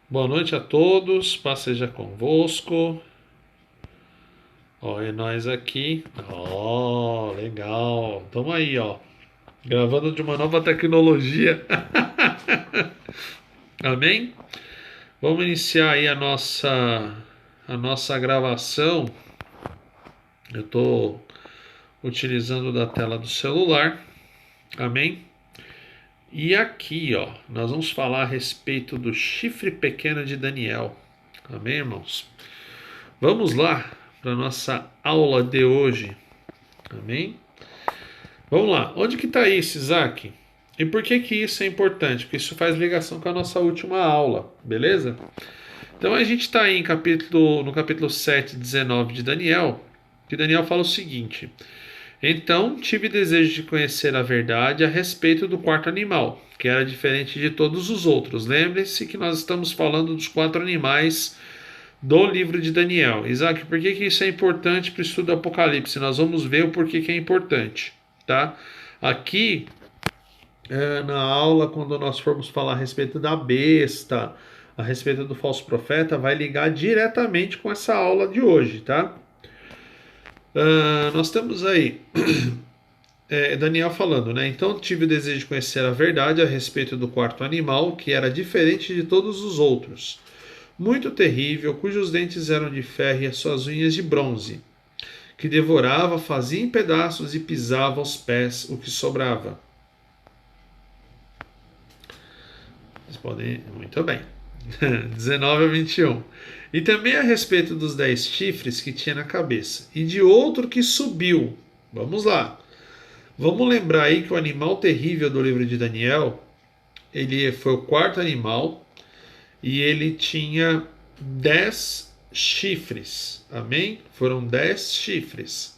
Boa noite a todos, paz seja convosco. Ó, é nós aqui. Ó, legal. Tamo aí, ó, gravando de uma nova tecnologia. Amém? Vamos iniciar aí a nossa gravação. Eu tô utilizando da tela do celular. Amém? E aqui, ó, nós vamos falar a respeito do chifre pequeno de Daniel. Amém, irmãos? Vamos lá para a nossa aula de hoje. Amém? Vamos lá. Onde que está isso, Isaac? E por que que isso é importante? Porque isso faz ligação com a nossa última aula, beleza? Então a gente está aí no capítulo 7, 19 de Daniel, que Daniel fala o seguinte: Então tive desejo de conhecer a verdade a respeito do quarto animal, que era diferente de todos os outros. Lembre-se que nós estamos falando dos quatro animais do livro de Daniel. Isaac, por que que isso é importante para o estudo do Apocalipse? Nós vamos ver o porquê que é importante, tá? Aqui, na aula, quando nós formos falar a respeito da besta, a respeito do falso profeta, vai ligar diretamente com essa aula de hoje, tá? Nós temos aí Daniel falando, né? Então tive o desejo de conhecer a verdade a respeito do quarto animal, que era diferente de todos os outros, muito terrível, cujos dentes eram de ferro e as suas unhas de bronze, que devorava, fazia em pedaços e pisava aos pés o que sobrava. Vocês podem. Muito bem. 19 a 21. E também a respeito dos 10 chifres que tinha na cabeça, e de outro que subiu. Vamos lá. Vamos lembrar aí que o animal terrível do livro de Daniel, ele foi o quarto animal e ele tinha 10 chifres. Amém? Foram 10 chifres.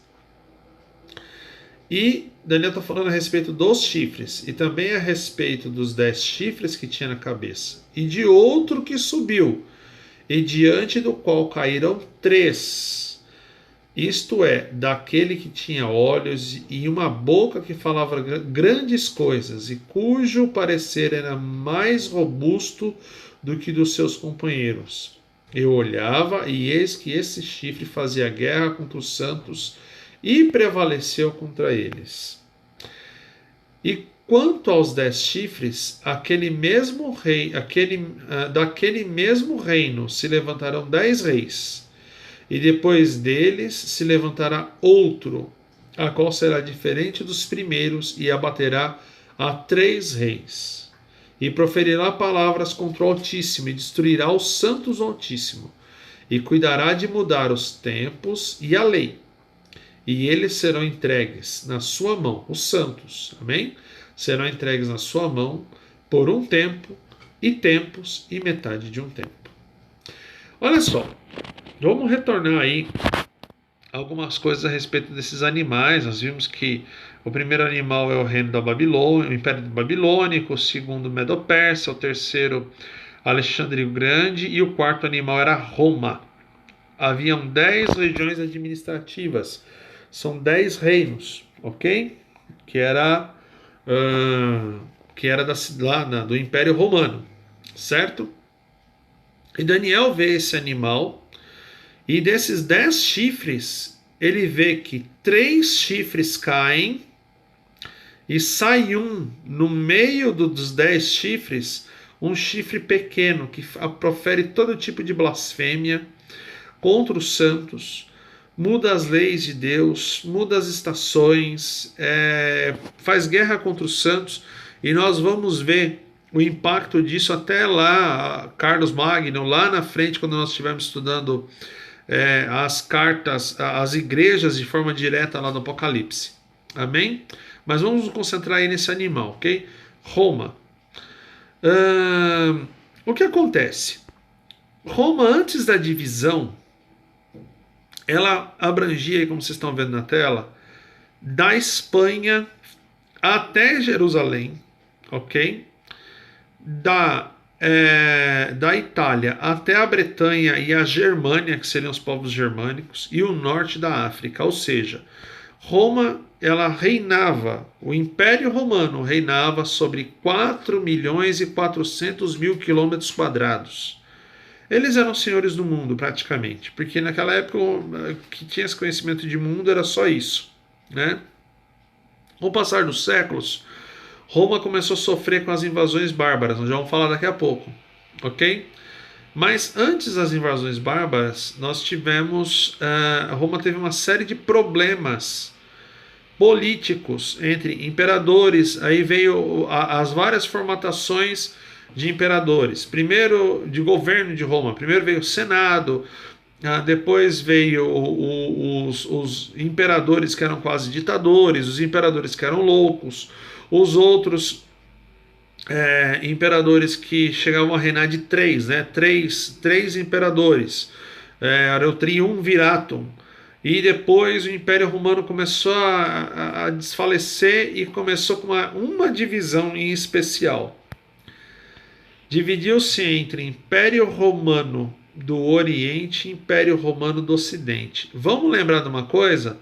E Daniel está falando a respeito dos chifres e também a respeito dos 10 chifres que tinha na cabeça e de outro que subiu e diante do qual caíram 3. Isto é, daquele que tinha olhos e uma boca que falava grandes coisas e cujo parecer era mais robusto do que dos seus companheiros. Eu olhava e eis que esse chifre fazia guerra contra os santos e prevaleceu contra eles. E quanto aos 10 chifres, daquele mesmo reino se levantarão 10 reis, e depois deles se levantará outro, a qual será diferente dos primeiros, e abaterá a 3 reis. E proferirá palavras contra o Altíssimo, e destruirá os santos do Altíssimo, e cuidará de mudar os tempos e a lei. E eles serão entregues na sua mão, os santos, amém? Serão entregues na sua mão por um tempo, e tempos, e metade de um tempo. Olha só, vamos retornar aí algumas coisas a respeito desses animais. Nós vimos que o primeiro animal é o reino da Babilônia, o Império Babilônico, o segundo Medo-Pérsia, o terceiro Alexandre o Grande e o quarto animal era Roma. Haviam 10 regiões administrativas, são 10 reinos, ok? Que era do Império Romano, certo? E Daniel vê esse animal e desses 10 chifres, ele vê que 3 chifres caem e sai um no meio dos 10 chifres, um chifre pequeno que profere todo tipo de blasfêmia contra os santos, muda as leis de Deus, muda as estações, faz guerra contra os santos, e nós vamos ver o impacto disso até lá, Carlos Magno, lá na frente, quando nós estivermos estudando as cartas, as igrejas de forma direta lá no Apocalipse. Amém? Mas vamos nos concentrar aí nesse animal, ok? Roma. O que acontece? Roma, antes da divisão, ela abrangia, como vocês estão vendo na tela, da Espanha até Jerusalém, ok? Da Itália até a Bretanha e a Germânia, que seriam os povos germânicos, e o norte da África. Ou seja, Roma, ela reinava, o Império Romano reinava sobre 4.400.000 quilômetros quadrados. Eles eram senhores do mundo, praticamente, porque naquela época o que tinha esse conhecimento de mundo era só isso, né? Com o passar dos séculos, Roma começou a sofrer com as invasões bárbaras, nós já vamos falar daqui a pouco, ok? Mas antes das invasões bárbaras, nós tivemos. Roma teve uma série de problemas políticos entre imperadores. Aí veio as várias formatações de imperadores. Primeiro, de governo de Roma. Primeiro veio o Senado. Depois veio os imperadores que eram quase ditadores, os imperadores que eram loucos, os outros imperadores que chegavam a reinar de três, né? Três imperadores. Era o Triumviratum. E depois o Império Romano começou a desfalecer e começou com uma divisão em especial. Dividiu-se entre Império Romano do Oriente e Império Romano do Ocidente. Vamos lembrar de uma coisa?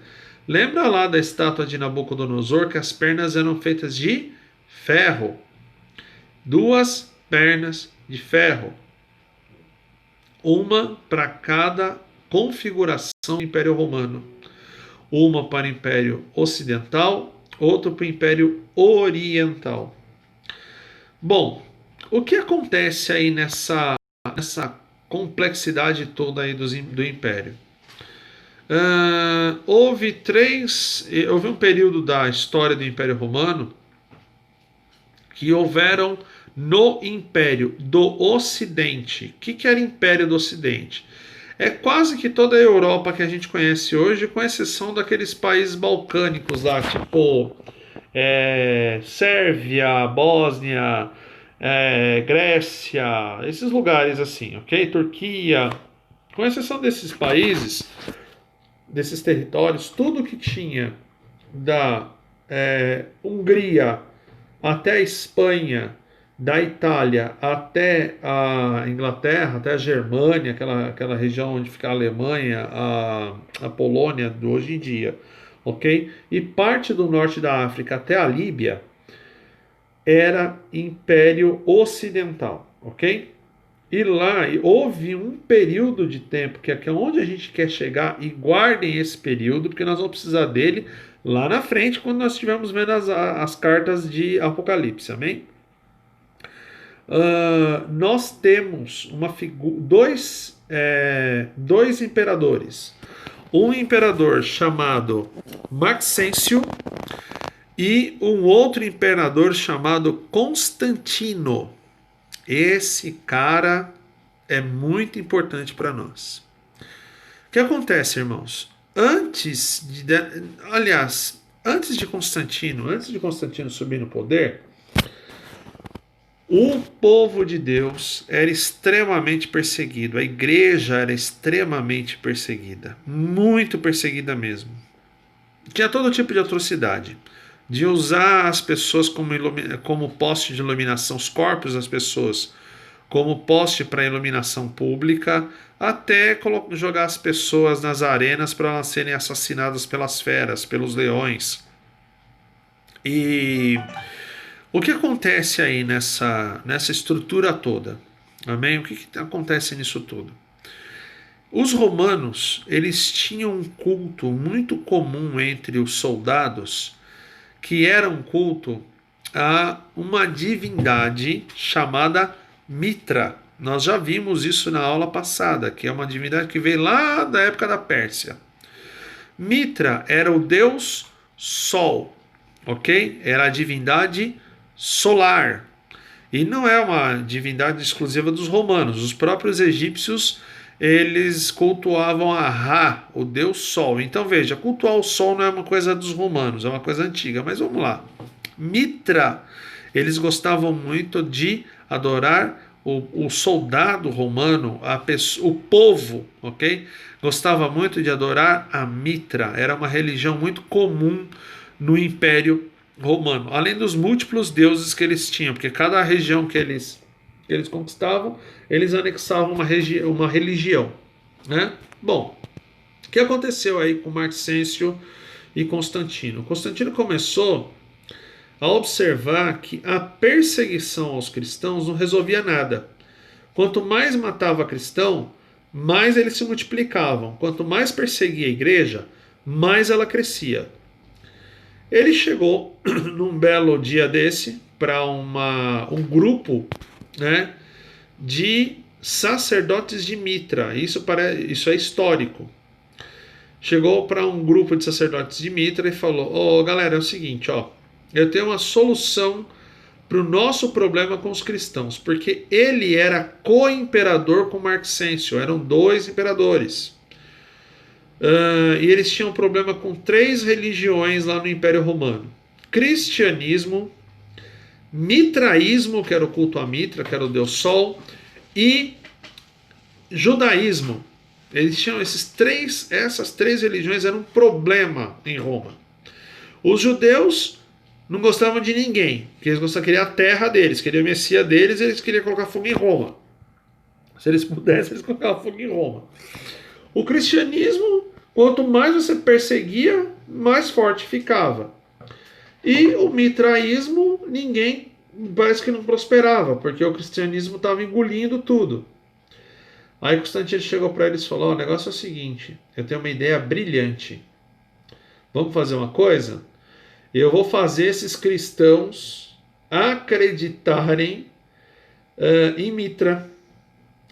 Lembra lá da estátua de Nabucodonosor que as pernas eram feitas de ferro? 2 pernas de ferro. Uma para cada configuração do Império Romano. Uma para o Império Ocidental, outra para o Império Oriental. Bom, o que acontece aí nessa complexidade toda aí do Império? Houve um período da história do Império Romano que houveram no Império do Ocidente. O que era Império do Ocidente? É quase que toda a Europa que a gente conhece hoje, com exceção daqueles países balcânicos lá, tipo Sérvia, Bósnia, Grécia, esses lugares assim, ok? Turquia, com exceção desses países, desses territórios, tudo que tinha da Hungria até a Espanha, da Itália até a Inglaterra, até a Germânia, aquela região onde fica a Alemanha, a Polônia de hoje em dia, ok? E parte do norte da África até a Líbia era Império Ocidental, ok? E lá houve um período de tempo, que é onde a gente quer chegar, e guardem esse período, porque nós vamos precisar dele lá na frente, quando nós estivermos vendo as cartas de Apocalipse, amém? Nós temos dois imperadores. Um imperador chamado Maxêncio e um outro imperador chamado Constantino. Esse cara é muito importante para nós. O que acontece, irmãos? Antes de Constantino subir no poder, o povo de Deus era extremamente perseguido, a igreja era extremamente perseguida, muito perseguida mesmo. Tinha todo tipo de atrocidade, de usar as pessoas como poste de iluminação, os corpos das pessoas como poste para iluminação pública, até jogar as pessoas nas arenas para elas serem assassinadas pelas feras, pelos leões. E o que acontece aí nessa estrutura toda? Amém? O que acontece nisso tudo? Os romanos, eles tinham um culto muito comum entre os soldados, que era um culto a uma divindade chamada Mitra. Nós já vimos isso na aula passada, que é uma divindade que veio lá da época da Pérsia. Mitra era o deus Sol, ok? Era a divindade solar. E não é uma divindade exclusiva dos romanos. Os próprios egípcios, eles cultuavam a Ra, o deus Sol. Então veja, cultuar o Sol não é uma coisa dos romanos, é uma coisa antiga. Mas vamos lá. Mitra, eles gostavam muito de adorar o soldado romano, o povo, ok? Gostava muito de adorar a Mitra. Era uma religião muito comum no Império Romano, além dos múltiplos deuses que eles tinham, porque cada região que eles conquistavam, eles anexavam uma religião, né? Bom, o que aconteceu aí com Maxêncio e Constantino? Constantino começou a observar que a perseguição aos cristãos não resolvia nada. Quanto mais matava cristão, mais eles se multiplicavam. Quanto mais perseguia a igreja, mais ela crescia. Ele chegou num belo dia desse para um grupo, né, de sacerdotes de Mitra. Isso é histórico. Chegou para um grupo de sacerdotes de Mitra e falou: "Ó, galera, é o seguinte, ó, eu tenho uma solução para o nosso problema com os cristãos, porque ele era co-imperador com Maxêncio, eram dois imperadores. E eles tinham problema com 3 religiões lá no Império Romano: cristianismo, mitraísmo, que era o culto a Mitra, que era o deus Sol, e judaísmo. Eles tinham essas três religiões eram um problema em Roma. Os judeus não gostavam de ninguém, porque eles queriam a terra deles, queriam a Messias deles, eles queriam colocar fogo em Roma. Se eles pudessem, eles colocavam fogo em Roma. O cristianismo, quanto mais você perseguia, mais forte ficava. E o mitraísmo, ninguém parece que não prosperava, porque o cristianismo estava engolindo tudo. Aí Constantino chegou para eles e falou: o negócio é o seguinte, eu tenho uma ideia brilhante. Vamos fazer uma coisa? Eu vou fazer esses cristãos acreditarem em Mitra.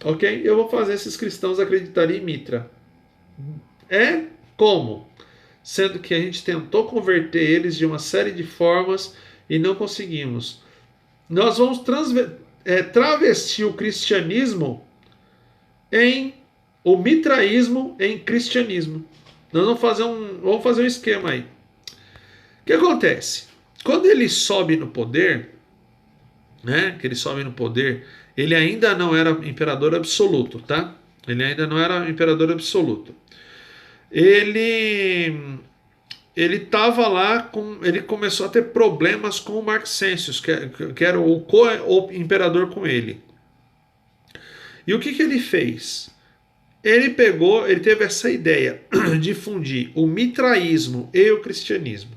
Ok? Eu vou fazer esses cristãos acreditarem em Mitra. É como? Sendo que a gente tentou converter eles de uma série de formas e não conseguimos. Nós vamos travestir o cristianismo em o mitraísmo em cristianismo. Nós vamos fazer um esquema aí. O que acontece? Quando ele sobe no poder, né? Que ele sobe no poder, ele ainda não era imperador absoluto, tá? Ele ainda não era imperador absoluto. Ele estava lá ele começou a ter problemas com o Maxêncio, que era o co-imperador com ele. E o que ele fez? Ele teve essa ideia de fundir o mitraísmo e o cristianismo.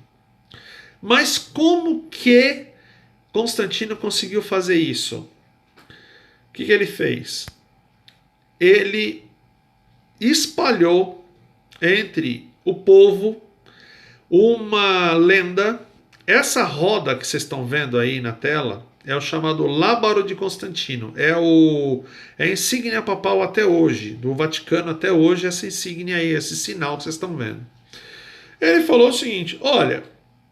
Mas como que Constantino conseguiu fazer isso? O que ele fez? Ele espalhou entre o povo uma lenda. Essa roda que vocês estão vendo aí na tela é o chamado Lábaro de Constantino. É a insígnia papal até hoje, do Vaticano até hoje, essa insígnia aí, esse sinal que vocês estão vendo. Ele falou o seguinte: olha,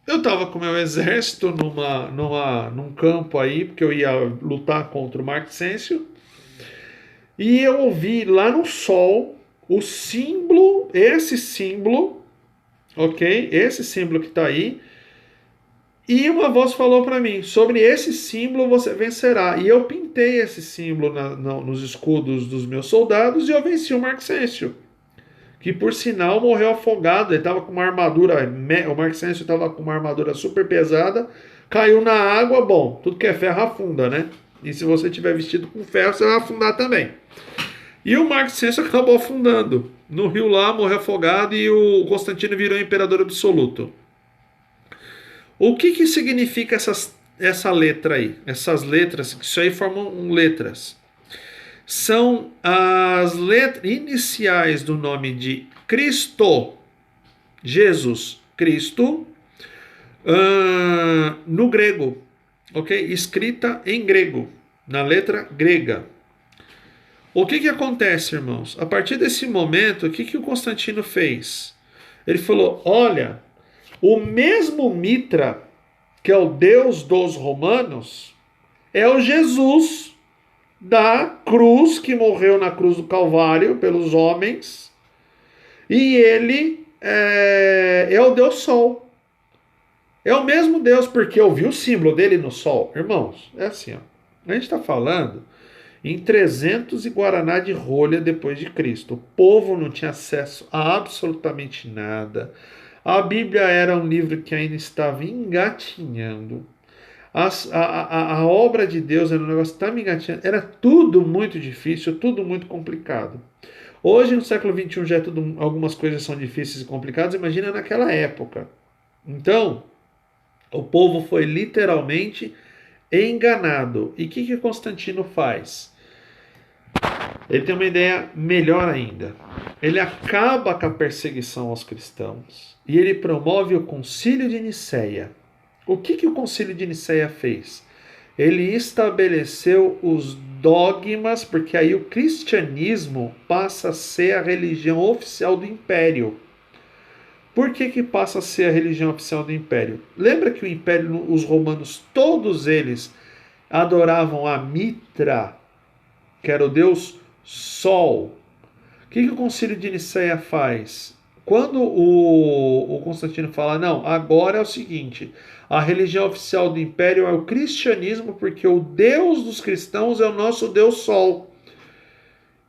eu estava com meu exército num campo aí, porque eu ia lutar contra o Maxêncio, e eu ouvi lá no sol o símbolo, esse símbolo, ok? Esse símbolo que está aí. E uma voz falou para mim: sobre esse símbolo você vencerá. E eu pintei esse símbolo nos escudos dos meus soldados e eu venci o Maxêncio, que por sinal morreu afogado. Ele estava com uma armadura, o Maxêncio estava com uma armadura super pesada, caiu na água. Bom, tudo que é ferro afunda, né? E se você tiver vestido com ferro, você vai afundar também. E o Maxêncio acabou afundando no rio lá, morreu afogado, e o Constantino virou imperador absoluto. O que significa essa letra aí? Essas letras, isso aí formam letras. São as letras iniciais do nome de Cristo, Jesus Cristo, no grego, ok? Escrita em grego, na letra grega. O que acontece, irmãos? A partir desse momento, o que o Constantino fez? Ele falou: olha, o mesmo Mitra, que é o Deus dos romanos, é o Jesus da cruz, que morreu na cruz do Calvário pelos homens, e ele é o Deus Sol. É o mesmo Deus, porque eu vi o símbolo dele no Sol. Irmãos, é assim, ó. A gente está falando em 300 e Guaraná de rolha depois de Cristo. O povo não tinha acesso a absolutamente nada. A Bíblia era um livro que ainda estava engatinhando. A obra de Deus era um negócio que estava engatinhando. Era tudo muito difícil, tudo muito complicado. Hoje, no século XXI, já algumas coisas são difíceis e complicadas. Imagina naquela época. Então, o povo foi literalmente enganado. E o que Constantino faz? Ele tem uma ideia melhor ainda. Ele acaba com a perseguição aos cristãos e ele promove o Concílio de Nicéia. O que o Concílio de Nicéia fez? Ele estabeleceu os dogmas, porque aí o cristianismo passa a ser a religião oficial do império. Por que passa a ser a religião oficial do império? Lembra que o império, os romanos, todos eles adoravam a Mitra, que era o deus Sol. O que o Concílio de Nicéia faz? Quando o Constantino fala, não, agora é o seguinte, a religião oficial do império é o cristianismo, porque o Deus dos cristãos é o nosso Deus Sol.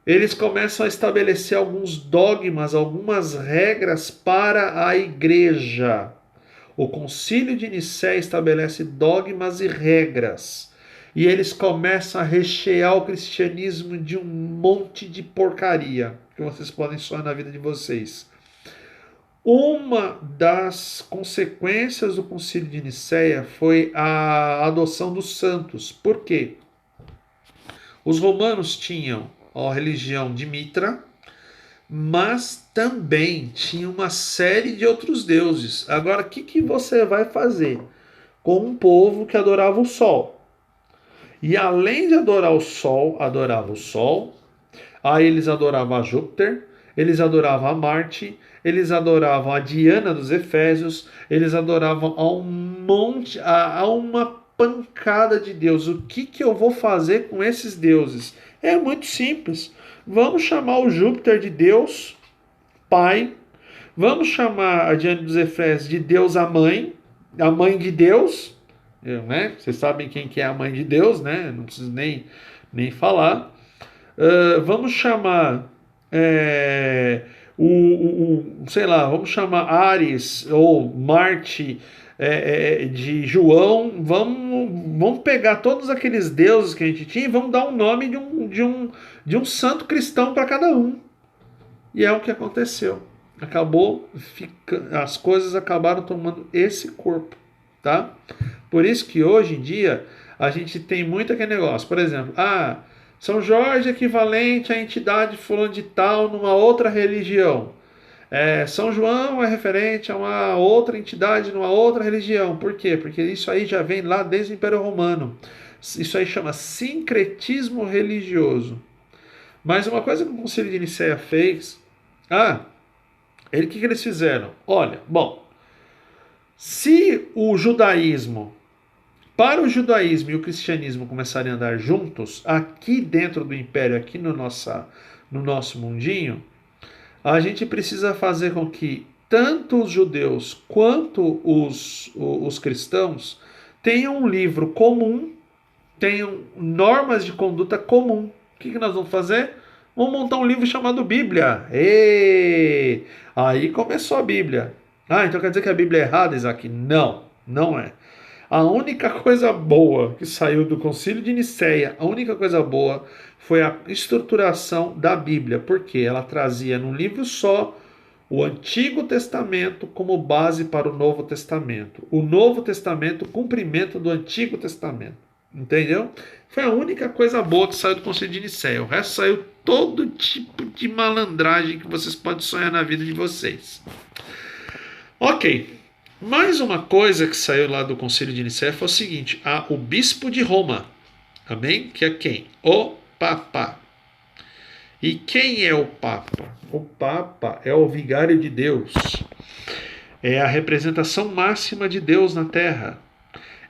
Eles começam a estabelecer alguns dogmas, algumas regras para a igreja. O Concílio de Nicéia estabelece dogmas e regras. E eles começam a rechear o cristianismo de um monte de porcaria que vocês podem sonhar na vida de vocês. Uma das consequências do Concílio de Nicéia foi a adoção dos santos. Por quê? Os romanos tinham a religião de Mitra, mas também tinha uma série de outros deuses. Agora, o que você vai fazer com um povo que adorava o sol? E além de adorar o sol, adorava o sol, aí eles adoravam a Júpiter, eles adoravam a Marte, eles adoravam a Diana dos Efésios, eles adoravam a um monte, a uma pancada de deuses. O que eu vou fazer com esses deuses? É muito simples. Vamos chamar o Júpiter de Deus Pai. Vamos chamar a Diana dos Efésios de Deus a Mãe de Deus. Né? Vocês sabem quem que é a Mãe de Deus, né? Não preciso nem falar. Vamos chamar sei lá, vamos chamar Ares ou Marte de João. Vamos pegar todos aqueles deuses que a gente tinha e vamos dar um nome de um santo cristão para cada um. E é o que aconteceu. As coisas acabaram tomando esse corpo, tá? Por isso que hoje em dia a gente tem muito aquele negócio. Por exemplo, São Jorge é equivalente à entidade fulano de tal numa outra religião. São João é referente a uma outra entidade numa outra religião. Por quê? Porque isso aí já vem lá desde o Império Romano. Isso aí chama sincretismo religioso. Mas uma coisa que o Concílio de Nicéia fez... o que eles fizeram? Olha, bom, se para o judaísmo e o cristianismo começarem a andar juntos, aqui dentro do império, aqui no nosso mundinho, a gente precisa fazer com que tanto os judeus quanto os cristãos tenham um livro comum, tenham normas de conduta comum. O que nós vamos fazer? Vamos montar um livro chamado Bíblia. Aí começou a Bíblia. Então quer dizer que a Bíblia é errada, Isaac? Não, não é. A única coisa boa que saiu do Concílio de Nicéia, a única coisa boa foi a estruturação da Bíblia, porque ela trazia num livro só o Antigo Testamento como base para o Novo Testamento. O Novo Testamento, o cumprimento do Antigo Testamento. Entendeu? Foi a única coisa boa que saiu do Concílio de Nicéia. O resto saiu todo tipo de malandragem que vocês podem sonhar na vida de vocês. Ok. Mais uma coisa que saiu lá do Concílio de Nicéia foi o seguinte: o bispo de Roma, amém? Que é quem? O Papa. E quem é o Papa? O Papa é o vigário de Deus. É a representação máxima de Deus na Terra.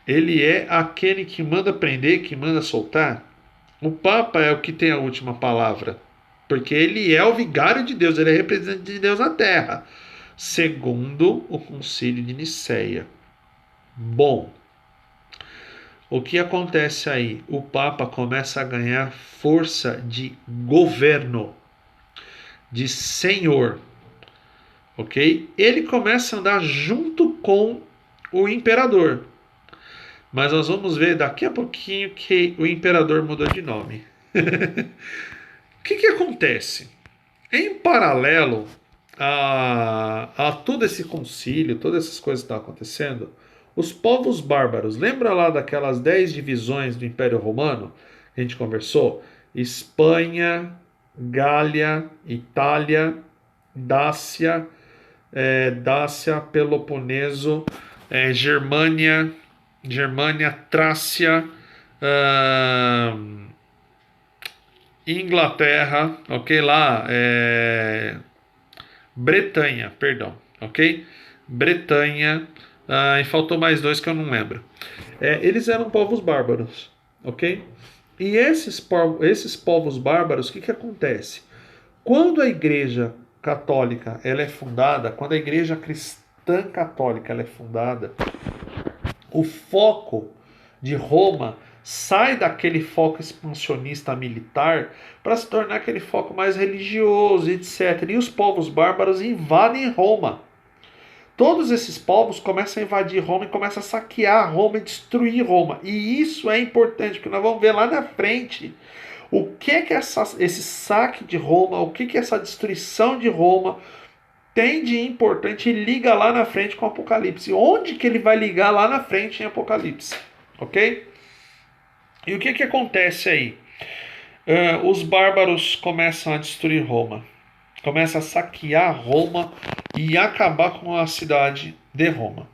Ele é aquele que manda prender, que manda soltar. O Papa é o que tem a última palavra, porque ele é o vigário de Deus, ele é representante de Deus na Terra, segundo o Concílio de Nicéia. Bom, o que acontece aí? O Papa começa a ganhar força de governo, de senhor, ok? Ele começa a andar junto com o imperador. Mas nós vamos ver daqui a pouquinho que o imperador mudou de nome. O que acontece? Em paralelo a todo esse concílio, todas essas coisas que estão acontecendo, os povos bárbaros, lembra lá daquelas 10 divisões do Império Romano que a gente conversou? Espanha, Gália, Itália, Dácia, Dácia, Peloponeso, Germânia, Trácia, ah, Inglaterra, ok? Lá, Bretanha, perdão, ok? Bretanha, e faltou mais dois que eu não lembro. Eles eram povos bárbaros, ok? E esses povos bárbaros, o que acontece? Quando a Igreja Católica ela é fundada, quando a Igreja Cristã Católica ela é fundada, o foco de Roma sai daquele foco expansionista militar para se tornar aquele foco mais religioso, etc. E os povos bárbaros invadem Roma. Todos esses povos começam a invadir Roma e começam a saquear Roma e destruir Roma. E isso é importante, porque nós vamos ver lá na frente o que esse saque de Roma, o que essa destruição de Roma tem de importante e liga lá na frente com Apocalipse. Onde que ele vai ligar lá na frente em Apocalipse? Ok? E o que acontece aí? Os bárbaros começam a destruir Roma. Começam a saquear Roma e acabar com a cidade de Roma.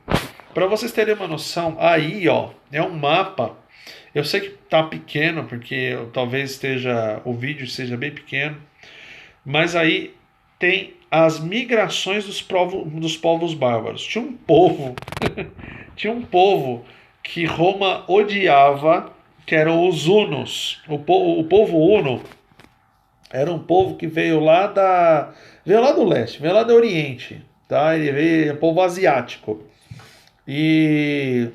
Para vocês terem uma noção, aí ó, é um mapa. Eu sei que tá pequeno, porque talvez o vídeo seja bem pequeno, mas aí tem as migrações dos povos bárbaros. Tinha um povo que Roma odiava, que eram os hunos. O povo huno era um povo que veio lá do leste, veio lá do Oriente, tá? Ele veio, um povo asiático. E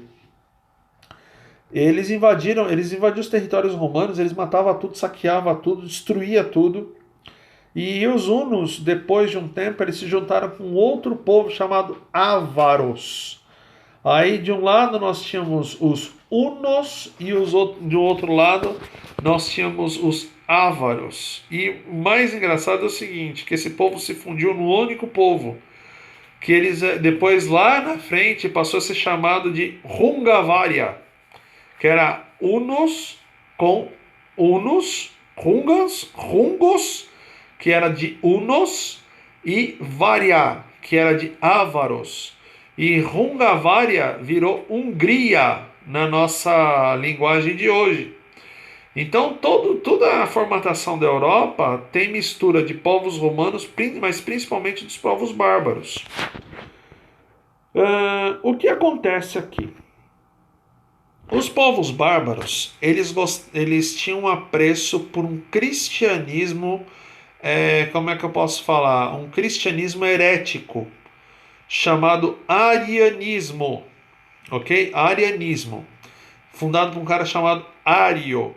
eles invadiram os territórios romanos, eles matavam tudo, saqueavam tudo, destruía tudo. E os hunos, depois de um tempo, eles se juntaram com outro povo chamado ávaros. Aí de um lado nós tínhamos os hunos e do outro lado nós tínhamos os ávaros. E o mais engraçado é o seguinte, que esse povo se fundiu num único povo, que eles depois lá na frente passou a ser chamado de Hungavária, que era hunos com hunos, hungos, que era de hunos, e varia, que era de ávaros. E Hungavária virou Hungria na nossa linguagem de hoje. Então, toda a formatação da Europa tem mistura de povos romanos, mas principalmente dos povos bárbaros. O que acontece aqui? Os povos bárbaros, eles tinham um apreço por um cristianismo, como é que eu posso falar? Um cristianismo herético, chamado arianismo, ok? Arianismo, fundado por um cara chamado Ario.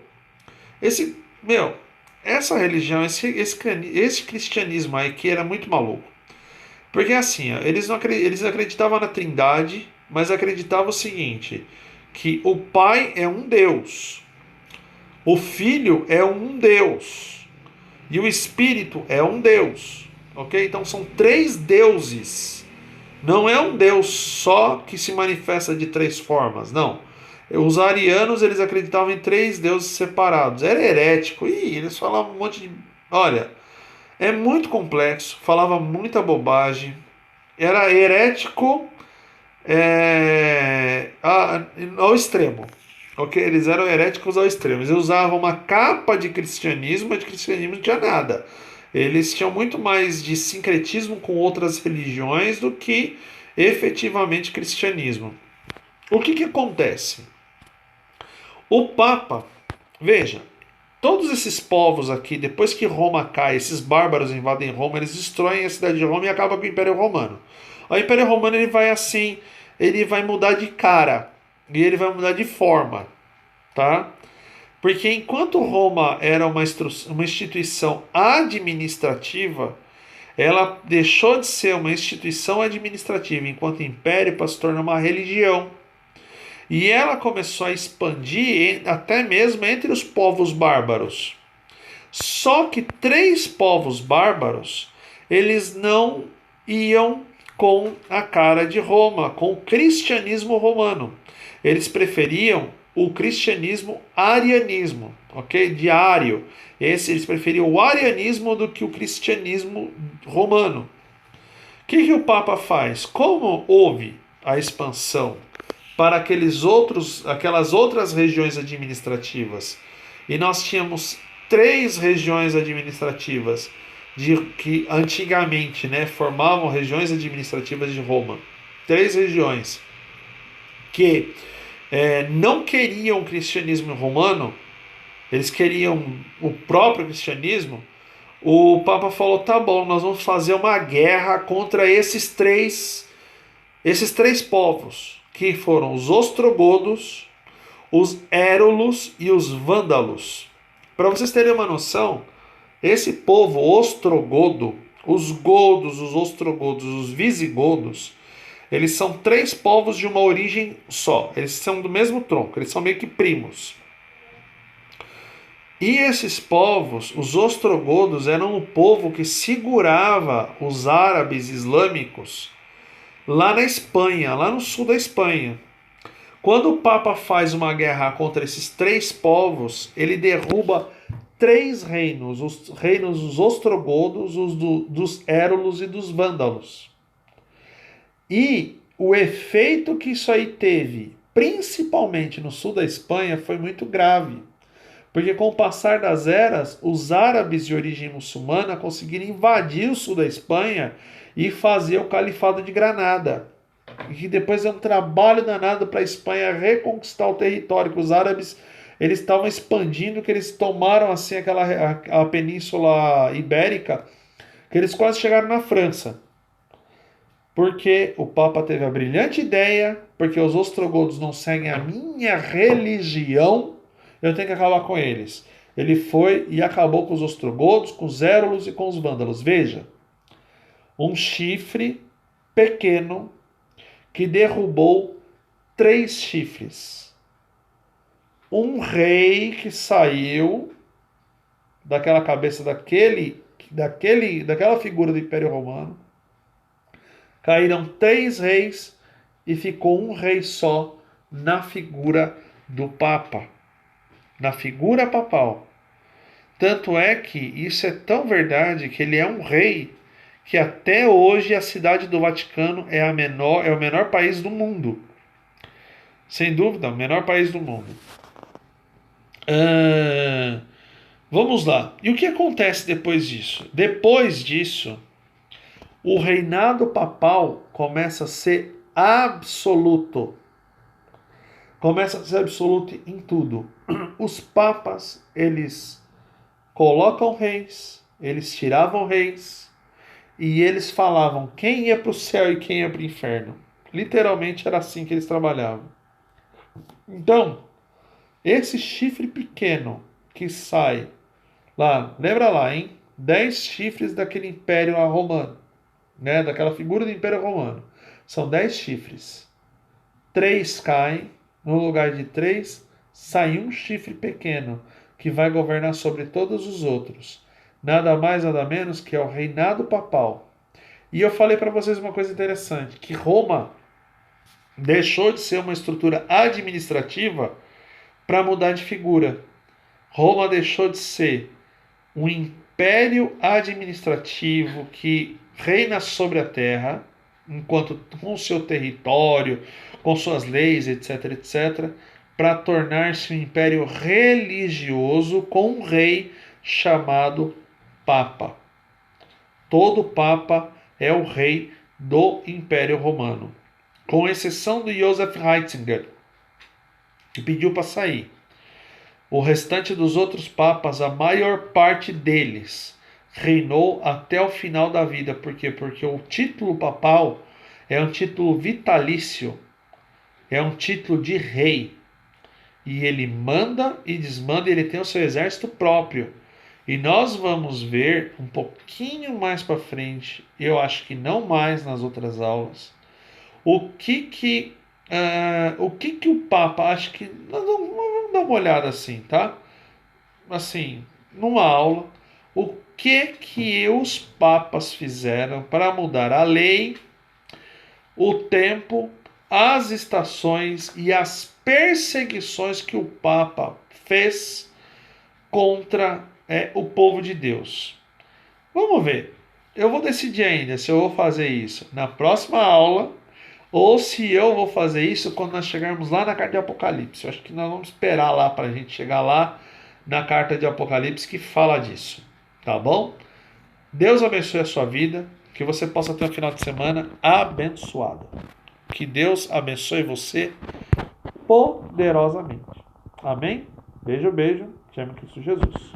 Essa religião, esse cristianismo aí que era muito maluco. Porque assim, ó, eles acreditavam na Trindade, mas acreditavam o seguinte, que o Pai é um Deus, o Filho é um Deus e o Espírito é um Deus, ok? Então são três deuses. Não é um Deus só que se manifesta de três formas, não. Os arianos, eles acreditavam em três deuses separados. Era herético. Eles falavam um monte de... Olha, é muito complexo, falava muita bobagem. Era herético ao extremo. Ok? Eles eram heréticos ao extremo. Eles usavam uma capa de cristianismo, mas de cristianismo não tinha nada. Eles tinham muito mais de sincretismo com outras religiões do que efetivamente cristianismo. O que acontece? O Papa, veja, todos esses povos aqui, depois que Roma cai, esses bárbaros invadem Roma, eles destroem a cidade de Roma e acabam com o Império Romano. O Império Romano ele vai mudar de cara e ele vai mudar de forma, tá? Porque enquanto Roma era uma instituição administrativa, ela deixou de ser uma instituição administrativa enquanto império para se tornar uma religião. E ela começou a expandir até mesmo entre os povos bárbaros. Só que três povos bárbaros, eles não iam com a cara de Roma, com o cristianismo romano. Eles preferiam o cristianismo arianismo, ok? De Ário. Eles preferiam o arianismo do que o cristianismo romano. O que o Papa faz? Como houve a expansão para aquelas outras regiões administrativas, e nós tínhamos 3 regiões administrativas que antigamente, né, formavam regiões administrativas de Roma. 3 regiões que não queriam o cristianismo romano, eles queriam o próprio cristianismo. O Papa falou: tá bom, nós vamos fazer uma guerra contra esses três povos, que foram os ostrogodos, os érulos e os vândalos. Para vocês terem uma noção, esse povo ostrogodo, os godos, os ostrogodos, os visigodos, eles são 3 povos de uma origem só. Eles são do mesmo tronco, eles são meio que primos. E esses povos, os ostrogodos, eram o povo que segurava os árabes islâmicos lá na Espanha, lá no sul da Espanha. Quando o Papa faz uma guerra contra esses 3 povos, ele derruba 3 reinos: os reinos dos ostrogodos, dos érulos e dos vândalos. E o efeito que isso aí teve, principalmente no sul da Espanha, foi muito grave. Porque com o passar das eras, os árabes de origem muçulmana conseguiram invadir o sul da Espanha e fazer o Califado de Granada. E que depois é um trabalho danado para a Espanha reconquistar o território, que os árabes eles estavam expandindo, que eles tomaram assim a Península Ibérica, que eles quase chegaram na França. Porque o Papa teve a brilhante ideia, porque os ostrogodos não seguem a minha religião, eu tenho que acabar com eles. Ele foi e acabou com os ostrogodos, com os érulos e com os vândalos. Veja, um chifre pequeno que derrubou 3 chifres. Um rei que saiu daquela cabeça daquela figura do Império Romano. Caíram 3 reis e ficou um rei só na figura do Papa, na figura papal. Tanto é que isso é tão verdade que ele é um rei que até hoje a cidade do Vaticano é o menor país do mundo. Sem dúvida, o menor país do mundo. Vamos lá. E o que acontece depois disso? Depois disso, o reinado papal começa a ser absoluto. Começa a ser absoluto em tudo. Os papas, eles colocam reis, eles tiravam reis, e eles falavam quem ia para o céu e quem ia para o inferno. Literalmente era assim que eles trabalhavam. Então, esse chifre pequeno que sai lá, lembra lá, hein? 10 chifres daquele império romano, né? Daquela figura do império romano. São 10 chifres. 3 caem, no lugar de 3, sai um chifre pequeno, que vai governar sobre todos os outros. Nada mais, nada menos que é o reinado papal. E eu falei para vocês uma coisa interessante, que Roma deixou de ser uma estrutura administrativa para mudar de figura. Roma deixou de ser um império administrativo que reina sobre a terra, enquanto com seu território, com suas leis, etc, etc, para tornar-se um império religioso com um rei chamado Papa. Todo Papa é o rei do Império Romano, com exceção do Joseph Ratzinger, que pediu para sair. O restante dos outros papas, a maior parte deles, reinou até o final da vida. Por quê? Porque o título papal é um título vitalício, é um título de rei. E ele manda e desmanda, ele tem o seu exército próprio. E nós vamos ver um pouquinho mais para frente, eu acho que não mais nas outras aulas, o que o Papa, acho que vamos dar uma olhada assim, tá? Assim, numa aula, o que os papas fizeram para mudar a lei, o tempo, as estações e as perseguições que o Papa fez contra o povo de Deus. Vamos ver. Eu vou decidir ainda se eu vou fazer isso na próxima aula ou se eu vou fazer isso quando nós chegarmos lá na carta de Apocalipse. Eu acho que nós vamos esperar lá para a gente chegar lá na carta de Apocalipse que fala disso. Tá bom? Deus abençoe a sua vida. Que você possa ter um final de semana abençoado. Que Deus abençoe você poderosamente. Amém? Beijo, beijo. Te amo, Cristo Jesus.